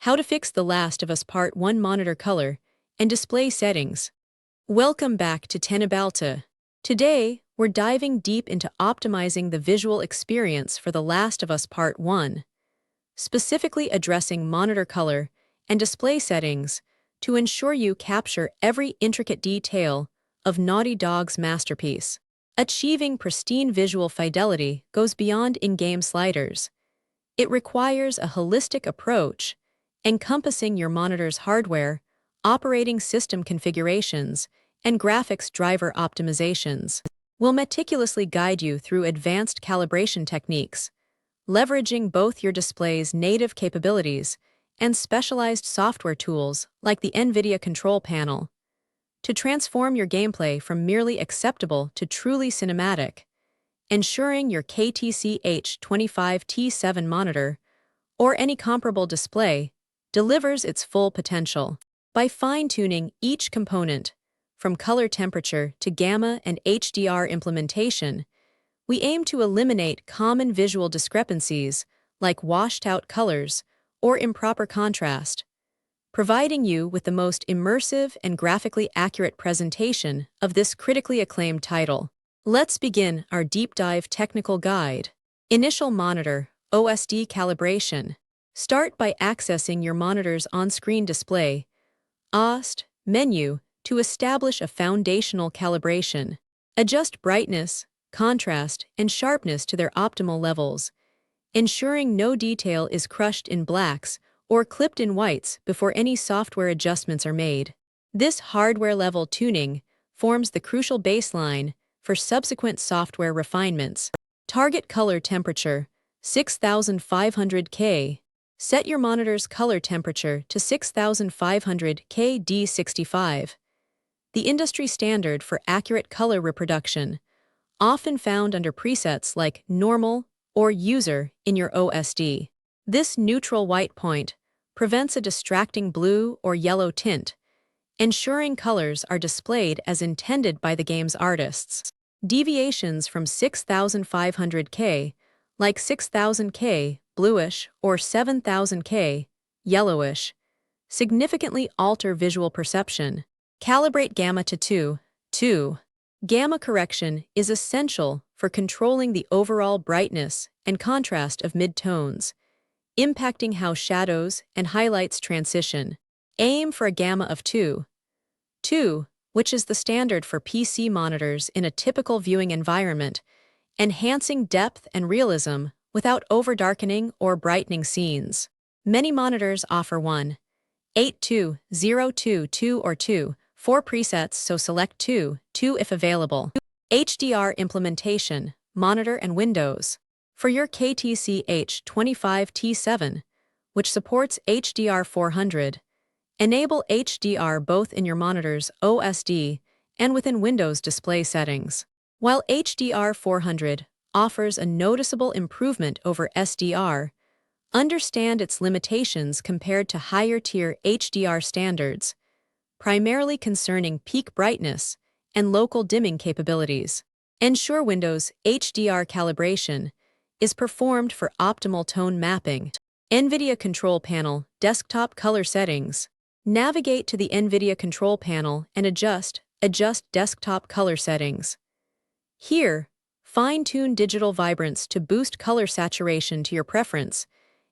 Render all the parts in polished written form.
How to fix The Last of Us Part 1 monitor color and display settings. Welcome back to Teknobalta. Today, we're diving deep into optimizing the visual experience for The Last of Us Part 1, specifically addressing monitor color and display settings to ensure you capture every intricate detail of Naughty Dog's masterpiece. Achieving pristine visual fidelity goes beyond in-game sliders. It requires a holistic approach encompassing your monitor's hardware, operating system configurations, and graphics driver optimizations. We'll meticulously guide you through advanced calibration techniques, leveraging both your display's native capabilities and specialized software tools like the NVIDIA Control Panel to transform your gameplay from merely acceptable to truly cinematic, ensuring your KTC H25T7 monitor or any comparable display delivers its full potential. By fine-tuning each component, from color temperature to gamma and HDR implementation, we aim to eliminate common visual discrepancies like washed-out colors or improper contrast, providing you with the most immersive and graphically accurate presentation of this critically acclaimed title. Let's begin our deep dive technical guide. Initial monitor, OSD calibration. Start by accessing your monitor's on-screen display, OSD, menu to establish a foundational calibration. Adjust brightness, contrast, and sharpness to their optimal levels, ensuring no detail is crushed in blacks or clipped in whites before any software adjustments are made. This hardware-level tuning forms the crucial baseline for subsequent software refinements. Target color temperature, 6500 K. Set your monitor's color temperature to 6500 KD65, the industry standard for accurate color reproduction, often found under presets like Normal or User in your OSD. This neutral white point prevents a distracting blue or yellow tint, ensuring colors are displayed as intended by the game's artists. Deviations from 6500 K, like 6000 K, bluish, or 7000 K, yellowish, significantly alter visual perception. Calibrate gamma to 2. Gamma correction is essential for controlling the overall brightness and contrast of midtones, impacting how shadows and highlights transition. Aim for a gamma of 2, which is the standard for PC monitors in a typical viewing environment, enhancing depth and realism without over-darkening or brightening scenes. Many monitors offer 1, 8, 2, 0, 2, 2, or 2, 4 presets, so select 2 if available. HDR implementation, monitor and windows. For your KTC H25T7, which supports HDR 400, enable HDR both in your monitor's OSD and within Windows display settings. While HDR 400 offers a noticeable improvement over SDR, understand its limitations compared to higher-tier HDR standards, primarily concerning peak brightness and local dimming capabilities. Ensure Windows HDR calibration is performed for optimal tone mapping. NVIDIA Control Panel desktop color settings. Navigate to the NVIDIA Control Panel and adjust desktop color settings. Here, fine-tune digital vibrance to boost color saturation to your preference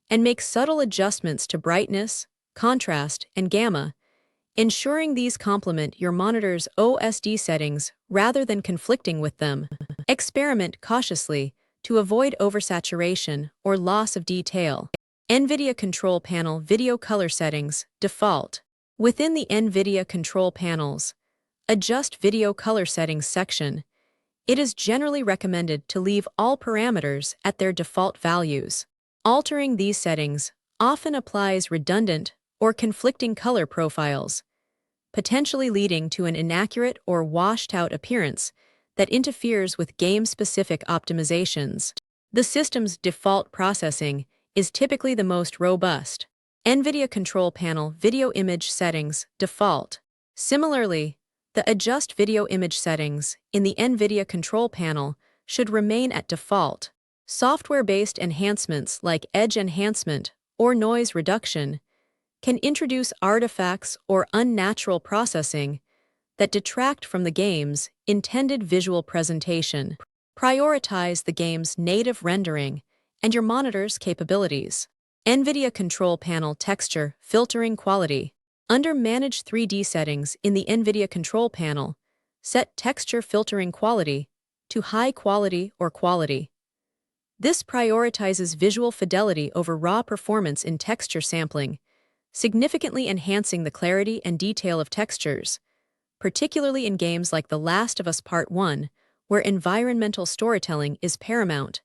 and make subtle adjustments to brightness, contrast, and gamma, ensuring these complement your monitor's OSD settings rather than conflicting with them. Experiment cautiously to avoid oversaturation or loss of detail. NVIDIA Control Panel Video Color Settings, Default. Within the NVIDIA Control Panel's Adjust Video Color Settings section, it is generally recommended to leave all parameters at their default values. Altering these settings often applies redundant or conflicting color profiles, potentially leading to an inaccurate or washed-out appearance that interferes with game-specific optimizations. The system's default processing is typically the most robust. NVIDIA Control Panel Video Image Settings, Default. Similarly, the Adjust Video Image settings in the NVIDIA Control Panel should remain at default. Software-based enhancements like edge enhancement or noise reduction can introduce artifacts or unnatural processing that detract from the game's intended visual presentation. Prioritize the game's native rendering and your monitor's capabilities. NVIDIA Control Panel Texture Filtering Quality. Under Manage 3D settings in the NVIDIA Control Panel, set Texture Filtering Quality to High Quality or Quality. This prioritizes visual fidelity over raw performance in texture sampling, significantly enhancing the clarity and detail of textures, particularly in games like The Last of Us Part 1, where environmental storytelling is paramount,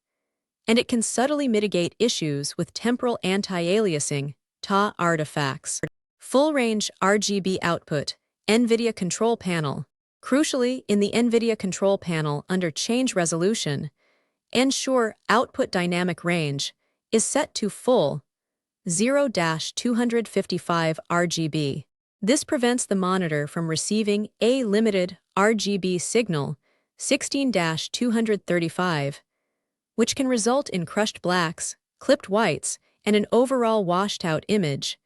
and it can subtly mitigate issues with temporal anti-aliasing TLOU artifacts. Full-range RGB output, NVIDIA Control Panel. Crucially, in the NVIDIA Control Panel under Change Resolution, ensure Output Dynamic Range is set to full 0-255 RGB. This prevents the monitor from receiving a limited RGB signal 16-235, which can result in crushed blacks, clipped whites, and an overall washed-out image,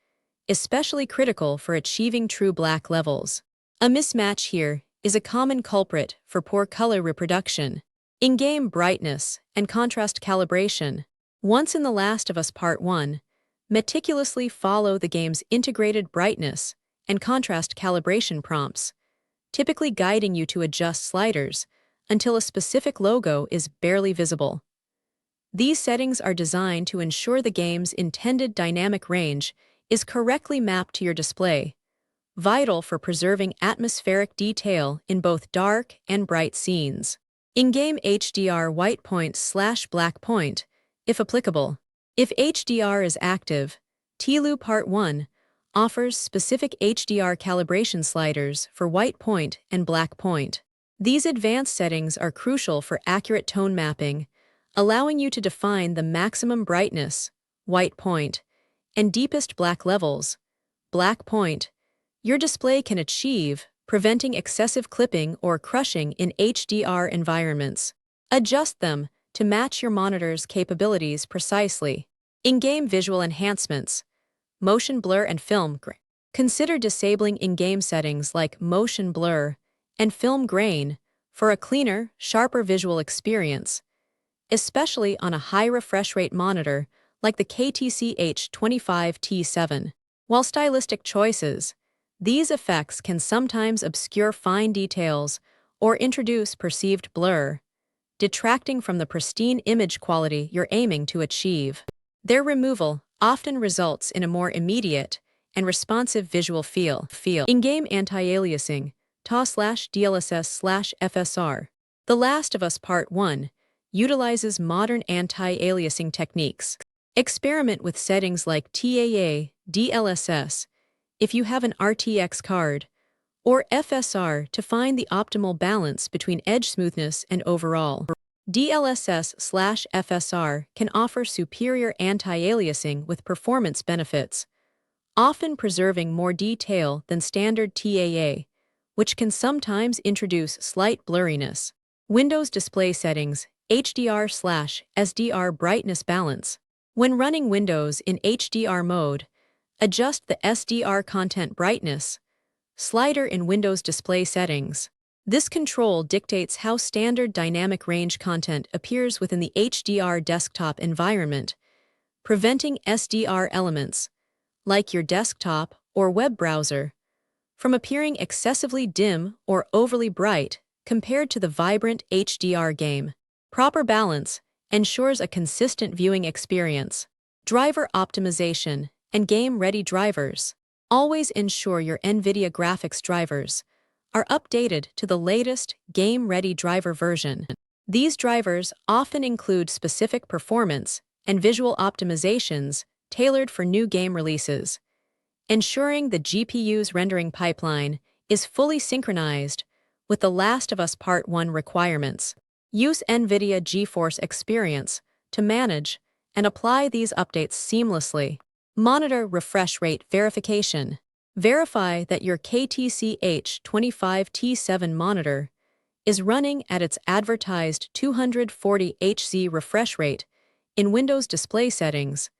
especially critical for achieving true black levels. A mismatch here is a common culprit for poor color reproduction. In-game brightness and contrast calibration. Once in The Last of Us Part 1, meticulously follow the game's integrated brightness and contrast calibration prompts, typically guiding you to adjust sliders until a specific logo is barely visible. These settings are designed to ensure the game's intended dynamic range is correctly mapped to your display, vital for preserving atmospheric detail in both dark and bright scenes. In-game HDR white point/black point, if applicable. If HDR is active, TLOU Part 1 offers specific HDR calibration sliders for white point and black point. These advanced settings are crucial for accurate tone mapping, allowing you to define the maximum brightness, white point, and deepest black levels, black point, your display can achieve, preventing excessive clipping or crushing in HDR environments. Adjust them to match your monitor's capabilities precisely. In-game visual enhancements, motion blur and film grain. Consider disabling in-game settings like motion blur and film grain for a cleaner, sharper visual experience, especially on a high refresh rate monitor like the KTC H25T7. While stylistic choices, these effects can sometimes obscure fine details or introduce perceived blur, detracting from the pristine image quality you're aiming to achieve. Their removal often results in a more immediate and responsive visual feel. In-game anti-aliasing, TLOU/DLSS/FSR. The Last of Us Part 1 utilizes modern anti-aliasing techniques. Experiment with settings like TAA, DLSS, if you have an RTX card, or FSR to find the optimal balance between edge smoothness and overall. DLSS/FSR can offer superior anti-aliasing with performance benefits, often preserving more detail than standard TAA, which can sometimes introduce slight blurriness. Windows display settings, HDR/SDR brightness balance. When running Windows in HDR mode, adjust the SDR content brightness slider in Windows display settings. This control dictates how standard dynamic range content appears within the HDR desktop environment, preventing SDR elements, like your desktop or web browser, from appearing excessively dim or overly bright compared to the vibrant HDR game. Proper balance ensures a consistent viewing experience. Driver optimization and game-ready drivers. Always ensure your NVIDIA graphics drivers are updated to the latest game-ready driver version. These drivers often include specific performance and visual optimizations tailored for new game releases, ensuring the GPU's rendering pipeline is fully synchronized with The Last of Us Part 1 requirements. Use NVIDIA GeForce Experience to manage and apply these updates seamlessly. Monitor refresh rate verification. Verify that your KTC H25T7 monitor is running at its advertised 240 Hz refresh rate in Windows display settings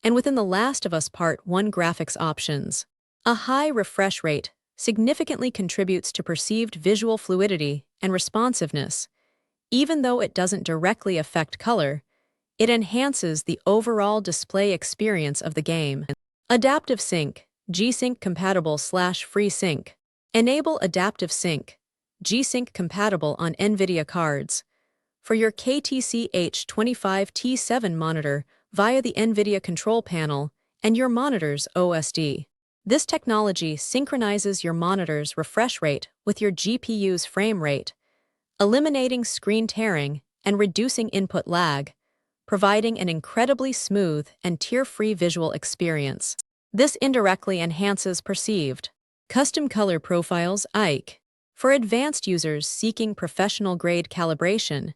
And within The Last of Us Part 1 graphics options, a high refresh rate significantly contributes to perceived visual fluidity and responsiveness. Even though it doesn't directly affect color, it enhances the overall display experience of the game. Adaptive Sync, G-Sync compatible/free sync. Enable Adaptive Sync, G-Sync compatible on NVIDIA cards for your KTC H25T7 monitor via the NVIDIA Control Panel and your monitor's OSD. This technology synchronizes your monitor's refresh rate with your GPU's frame rate, eliminating screen tearing and reducing input lag, providing an incredibly smooth and tear-free visual experience. This indirectly enhances perceived custom color profiles (IC). For advanced users seeking professional-grade calibration,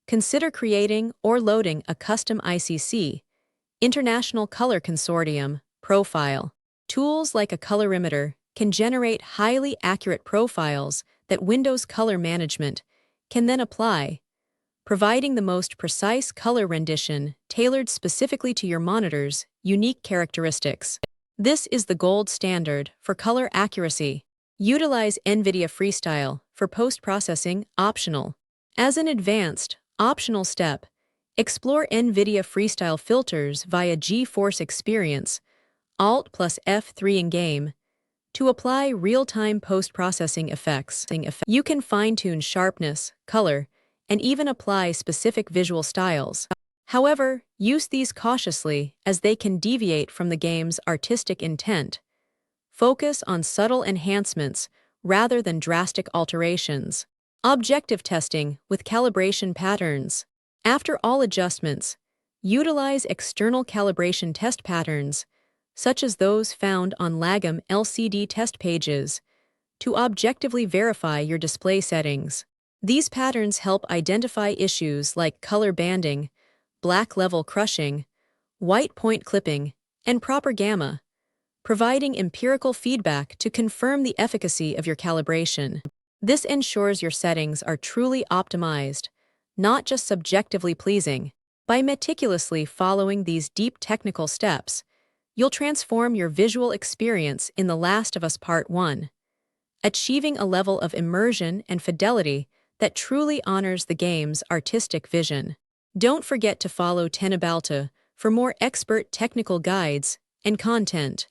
consider creating or loading a custom ICC, International Color Consortium, profile. Tools like a colorimeter can generate highly accurate profiles that Windows Color Management can then apply, providing the most precise color rendition tailored specifically to your monitor's unique characteristics. This is the gold standard for color accuracy. Utilize NVIDIA Freestyle for post-processing optional. As an advanced, optional step, explore NVIDIA Freestyle filters via GeForce Experience, Alt plus F3 in-game, to apply real-time post-processing effects. You can fine-tune sharpness, color, and even apply specific visual styles. However, use these cautiously as they can deviate from the game's artistic intent. Focus on subtle enhancements rather than drastic alterations. Objective testing with calibration patterns. After all adjustments, utilize external calibration test patterns, such as those found on Lagom LCD test pages, to objectively verify your display settings. These patterns help identify issues like color banding, black level crushing, white point clipping, and proper gamma, providing empirical feedback to confirm the efficacy of your calibration. This ensures your settings are truly optimized, not just subjectively pleasing. By meticulously following these deep technical steps, you'll transform your visual experience in The Last of Us Part 1, achieving a level of immersion and fidelity that truly honors the game's artistic vision. Don't forget to follow Teknobalta for more expert technical guides and content.